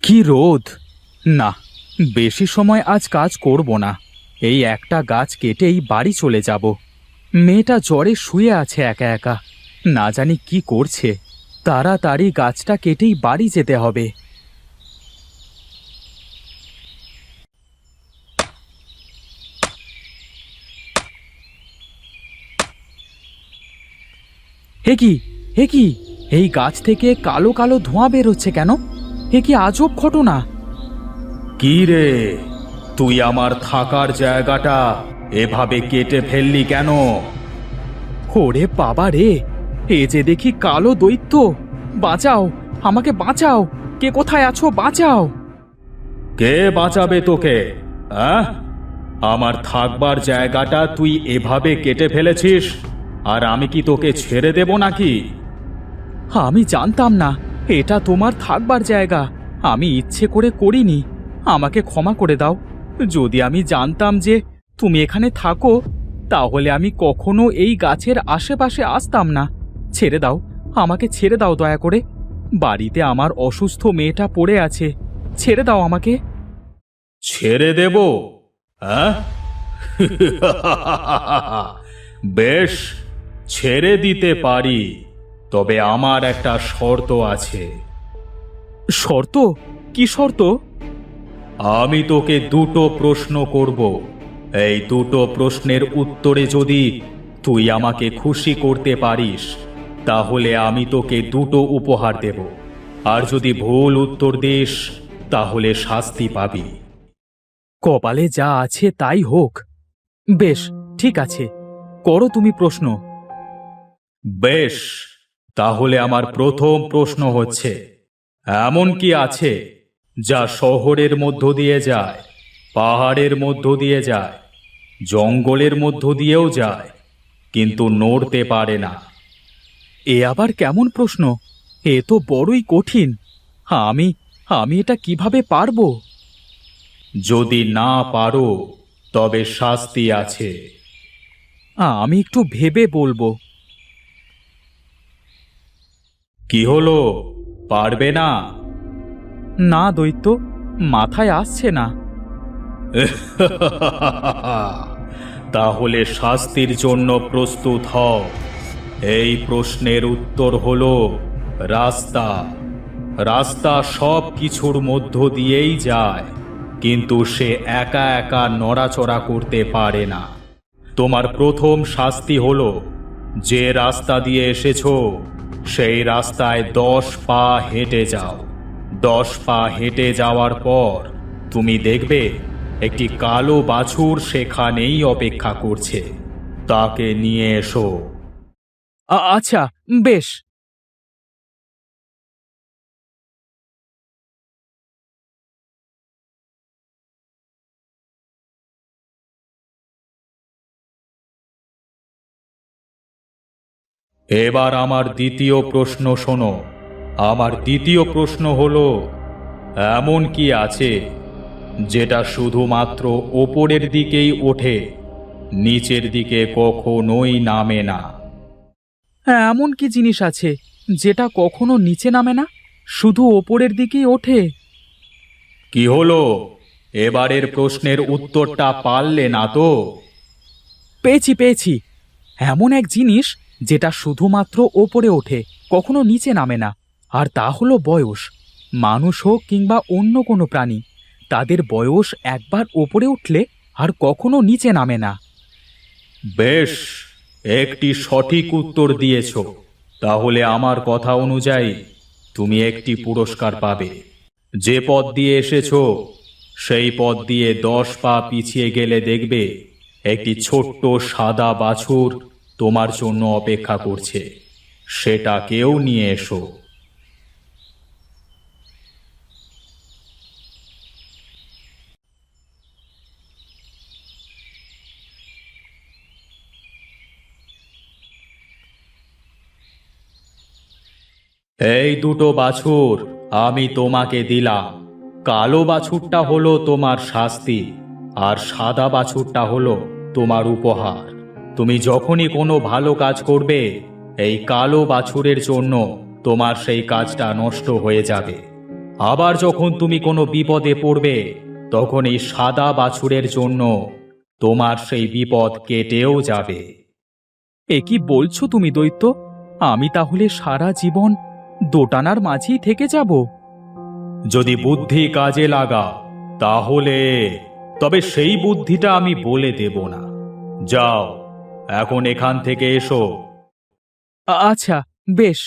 কি রোদ! না, বেশি সময় আজ কাজ করব না। এই একটা গাছ কেটেই বাড়ি চলে যাব। মেয়েটা জ্বরে শুয়ে আছে একা একা, না জানি কি করছে। তাড়াতাড়ি গাছটা কেটেই বাড়ি যেতে হবে। হে কি, হে কি! এই গাছ থেকে কালো কালো ধোঁয়া বেরোচ্ছে কেন? হে কি আজব ঘটনা! কি রে, তুই আমার থাকার জায়গাটা এভাবে কেটে ফেললি কেন? ওরে বাবা রে, এ যে দেখি কালো দৈত্য! বাঁচাও, আমাকে বাঁচাও! কে কোথায় আছো, বাঁচাও! কে বাঁচাবে তোকে? হ্যাঁ, আমার থাকবার জায়গাটা তুই এভাবে কেটে ফেলেছিস, আর আমি কি তোকে ছেড়ে দেব নাকি? আমি জানতাম না এটা তোমার থাকবার জায়গা। আমি ইচ্ছে করে করিনি। আমাকে ক্ষমা করে দাও। যদি আমি জানতাম যে তুমি এখানে থাকো, তাহলে আমি কখনো এই গাছের আশেপাশে আসতাম না। ছেড়ে দাও, আমাকে ছেড়ে দাও দয়া করে। বাড়িতে আমার অসুস্থ মেয়েটা পড়ে আছে। ছেড়ে দাও আমাকে। ছেড়ে দেব? হ্যাঁ? বেশ, ছেড়ে দিতে পারি, তবে আমার একটা শর্ত আছে। শর্ত? কি শর্ত? আমি তোকে দুটো প্রশ্ন করব। এই দুটো প্রশ্নের উত্তরে যদি তুই আমাকে খুশি করতে পারিস, তাহলে আমি তোকে দুটো উপহার দেব। আর যদি ভুল উত্তর দিস, তাহলে শাস্তি পাবি। কপালে যা আছে তাই হোক। বেশ, ঠিক আছে, করো তুমি প্রশ্ন। বেশ, তাহলে আমার প্রথম প্রশ্ন হচ্ছে, এমন কি আছে যা শহরের মধ্য দিয়ে যায়, পাহাড়ের মধ্য দিয়ে যায়, জঙ্গলের মধ্য দিয়েও যায়, কিন্তু নড়তে পারে না? এ আবার কেমন প্রশ্ন? এ তো বড়ই কঠিন। আমি আমি এটা কিভাবে পারবো? যদি না পারো, তবে শাস্তি আছে। আমি একটু ভেবে বলবো। কি হলো, পারবে না? না দৈত্য, মাথায় আসছে না। তাহলে শাস্তির জন্য প্রস্তুত হও। এই প্রশ্নের উত্তর হলো রাস্তা। রাস্তা সব কিছুর মধ্য দিয়েই যায়, কিন্তু সে একা একা নড়াচড়া করতে পারে না। তোমার প্রথম শাস্তি হলো, যে রাস্তা দিয়ে এসেছো সেই রাস্তায় 10 পা হেঁটে যাও। 10 পা হেঁটে যাওয়ার পর তুমি দেখবে একটি কালো বাছুর সেখানেই অপেক্ষা করছে। তাকে নিয়ে এসো। আচ্ছা, বেশ। এবার আমার দ্বিতীয় প্রশ্ন শোনো। আমার দ্বিতীয় প্রশ্ন হলো, এমন কি আছে যেটা শুধুমাত্র ওপরের দিকেই ওঠে, নিচের দিকে কখনোই নামে না? হ্যাঁ, এমন কি জিনিস আছে যেটা কখনো নিচে নামে না, শুধু ওপরের দিকেই ওঠে? কি হলো, এবারের প্রশ্নের উত্তরটা পারলে না তো? পেয়েছি পেয়েছি, এমন এক জিনিস যেটা শুধুমাত্র ওপরে ওঠে, কখনো নিচে নামে না। আর তা হলো বয়স। মানুষ হোক কিংবা অন্য কোনো প্রাণী, তাদের বয়স একবার ওপরে উঠলে আর কখনো নিচে নামে না। বেশ, একটি সঠিক উত্তর দিয়েছ। তাহলে আমার কথা অনুযায়ী তুমি একটি পুরস্কার পাবে। যে পথ দিয়ে এসেছো সেই পথ দিয়ে 10 পা পিছিয়ে গেলে দেখবে একটি ছোট্ট সাদা বাছুর তোমার জন্য অপেক্ষা করছে। সেটাকেও নিয়ে এসো। এই দুটো বাছুর আমি তোমাকে দিলাম। কালো বাছুরটা হলো তোমার শাস্তি, আর সাদা বাছুরটা হলো তোমার উপহার। তুমি যখনই কোনো ভালো কাজ করবে, এই কালো বাছুরের জন্য তোমার সেই কাজটা নষ্ট হয়ে যাবে। আবার যখন তুমি কোনো বিপদে পড়বে তখন এই সাদা বাছুরের জন্য তোমার সেই বিপদ কেটেও যাবে। এ কি বলছো তুমি দৈত্য? আমি তাহলে সারা জীবন দোটানার মাঝেই থেকে যাব? যদি বুদ্ধি কাজে লাগা তাহলে, তবে সেই বুদ্ধিটা আমি বলে দেব না। যাও, এখন এখান থেকে এসো। আচ্ছা, বেশ।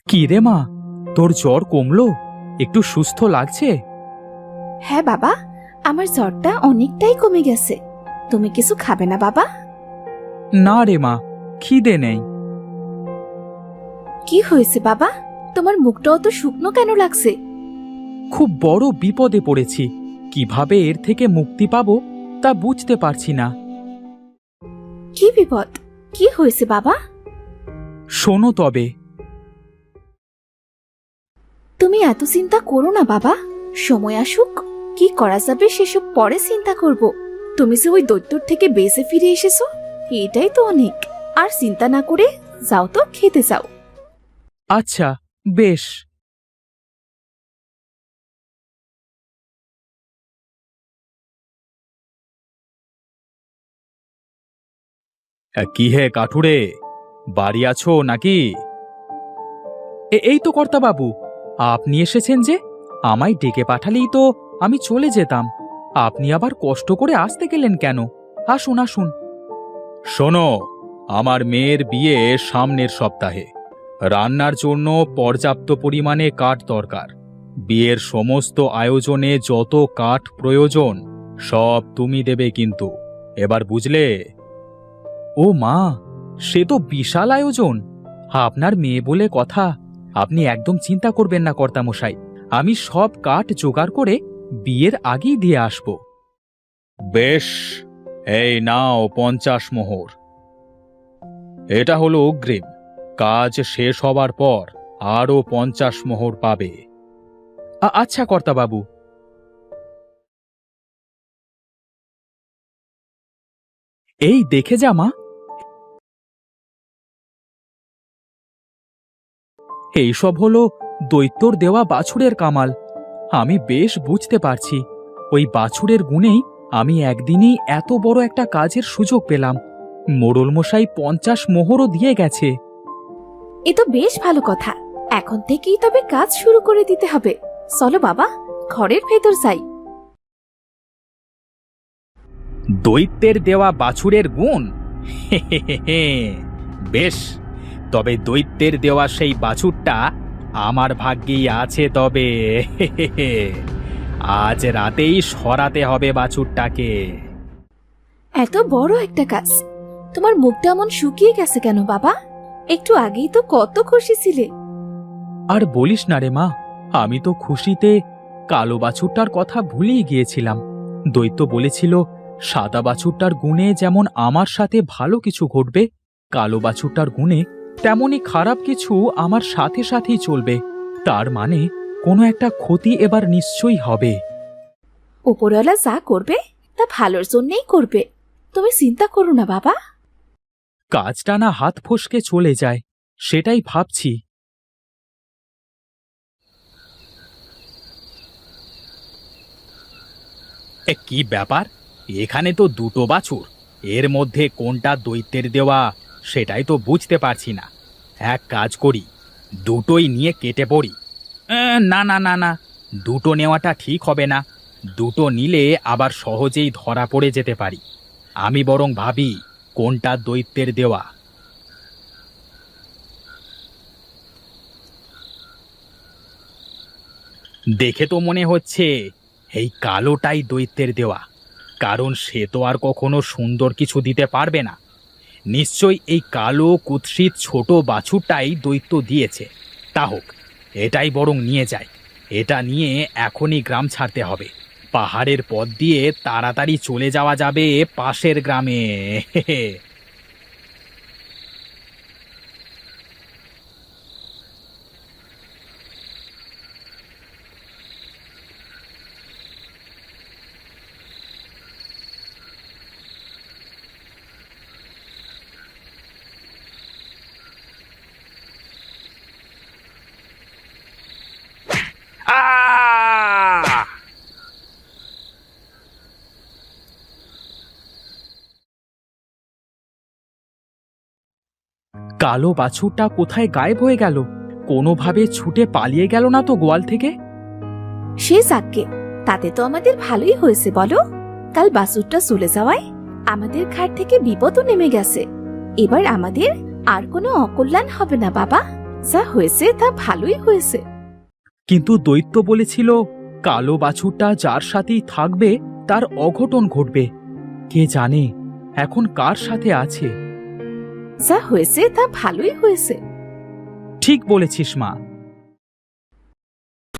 কি রে মা, তোর জ্বর কমলো? একটু সুস্থ লাগছে? হ্যাঁ বাবা, আমার জ্বরটা অনেকটাই কমে গেছে। তুমি কিছু খাবে না বাবা? না রে মা, খিদে নেই। কি হয়েছে বাবা? তোমার মুখটা অত শুকনো কেন লাগছে? খুব বড় বিপদে পড়েছি। কিভাবে এর থেকে মুক্তি পাবো তা বুঝতে পারছি না। কি বিপদ? কি হয়েছে বাবা? শোনো তবে। তুমি এত চিন্তা করো না বাবা, সময় আসুক, কি করা যাবে সেসব পরে চিন্তা করব। তুমি যে ওই দৈত্যর থেকে বেঁচে ফিরে এসেছো, এটাই তো অনেক। আর চিন্তা না করে যাও তো, খেতে যাও। আচ্ছা, বেশ। কি হে কাঠুরে, বাড়ি আছো নাকি? এই তো কর্তাবাবু, আপনি এসেছেন যে। আমায় ডেকে পাঠালেই তো আমি চলে যেতাম। আপনি আবার কষ্ট করে আসতে গেলেন কেন? আসুন আসুন। শোনো, আমার মেয়ের বিয়ে সামনের সপ্তাহে। রান্নার জন্য পর্যাপ্ত পরিমাণে কাঠ দরকার। বিয়ের সমস্ত আয়োজনে যত কাঠ প্রয়োজন সব তুমি দেবে কিন্তু। এবার বুঝলে? ও মা, সে তো বিশাল আয়োজন। আপনার মেয়ে বলে কথা। আপনি একদম চিন্তা করবেন না কর্তামশাই, আমি সব কাঠ জোগাড় করে বিয়ের আগেই দিয়ে আসব। বেশ, এই নাও 50 মোহর। এটা হলো অগ্রিম। কাজ শেষ হবার পর আরও 50 মোহর পাবে। আচ্ছা কর্তাবাবু। এই দেখে যা মা, এইসব হলো দৈত্যর দেওয়া বাছুরের কামাল। আমি বেশ বুঝতে পারছি, ওই বাছুরের গুণেই আমি একদিনই এত বড় একটা কাজের সুযোগ পেলাম। মোড়ল মশাই 50 মোহরও দিয়ে গেছে। এ তো বেশ ভালো কথা। এখন থেকেই তবে কাজ শুরু করে দিতে হবে। চলো বাবা, ঘরের ভেতর যাই। দৈত্যের দেওয়া বাছুরের গুণ? বেশ, তবে দৈত্যের দেওয়া সেই বাছুরটা আমার ভাগ্যেই আছে। তবে আজ রাতেই সরাতে হবে বাছুরটাকে। এত বড় একটা কাজ, তোমার মুখটা এমন শুকিয়ে গেছে কেন বাবা? একটু আগেই তো কত খুশি ছিলে। আর বলিস না রে মা, আমি তো খুশিতে কালো বাছুরটার কথা ভুলেই গিয়েছিলাম। দৈত্য বলেছিল সাদা বাছুরটার গুণে যেমন আমার সাথে ভালো কিছু ঘটবে, কালো বাছুরটার গুণে তেমনই খারাপ কিছু আমার সাথে সাথেই চলবে। তার মানে কোনো একটা ক্ষতি এবার নিশ্চয়ই হবে। উপরওয়ালা যা করবে তা ভালোর জন্যই করবে, তুমি চিন্তা করো না বাবা। কাজটা না হাত ফসকে চলে যায়, সেটাই ভাবছি। কি ব্যাপার, এখানে তো দুটো বাছুর, এর মধ্যে কোনটা দৈত্যের দেওয়া সেটাই তো বুঝতে পারছি না। এক কাজ করি, দুটোই নিয়ে কেটে পড়ি। না না না না, দুটো নেওয়াটা ঠিক হবে না। দুটো নিলে আবার সহজেই ধরা পড়ে যেতে পারি। আমি বরং ভাবি কোনটা দৈত্যের দেওয়া। দেখে তো মনে হচ্ছে এই কালোটাই দৈত্যের দেওয়া, কারণ সে তো আর কখনো সুন্দর কিছু দিতে পারবে না। নিশ্চয়ই এই কালো কুৎসিত ছোট বাছুরটাই দৈত্য দিয়েছে। তা হোক, এটাই বরং নিয়ে যাই। এটা নিয়ে এখনই গ্রাম ছাড়তে হবে, পাহাড়ের পথ দিয়ে তাড়াতাড়ি চলে যাওয়া যাবে পাশের গ্রামে। আহ! কালো বাছুরটা কোথায় গায়েব হয়ে গেল? কোনোভাবে ছুটে পালিয়ে গেল না তো গোয়াল থেকে? সে যাকে, তাতে তো আমাদের ভালোই হয়েছে বলো। কাল বাসুরটা চলে যাওয়ায় আমাদের ঘাট থেকে বিপদও নেমে গেছে। এবার আমাদের আর কোনো অকল্যাণ হবে না বাবা। যা হয়েছে তা ভালোই হয়েছে। কিন্তু দৈত্য বলেছিল কালো বাছুরটা যার সাথেই থাকবে তার অঘটন ঘটবে। কে জানে এখন কার সাথে আছে? যা হয়েছে তা ভালোই হয়েছে। ঠিক বলেছিস মা।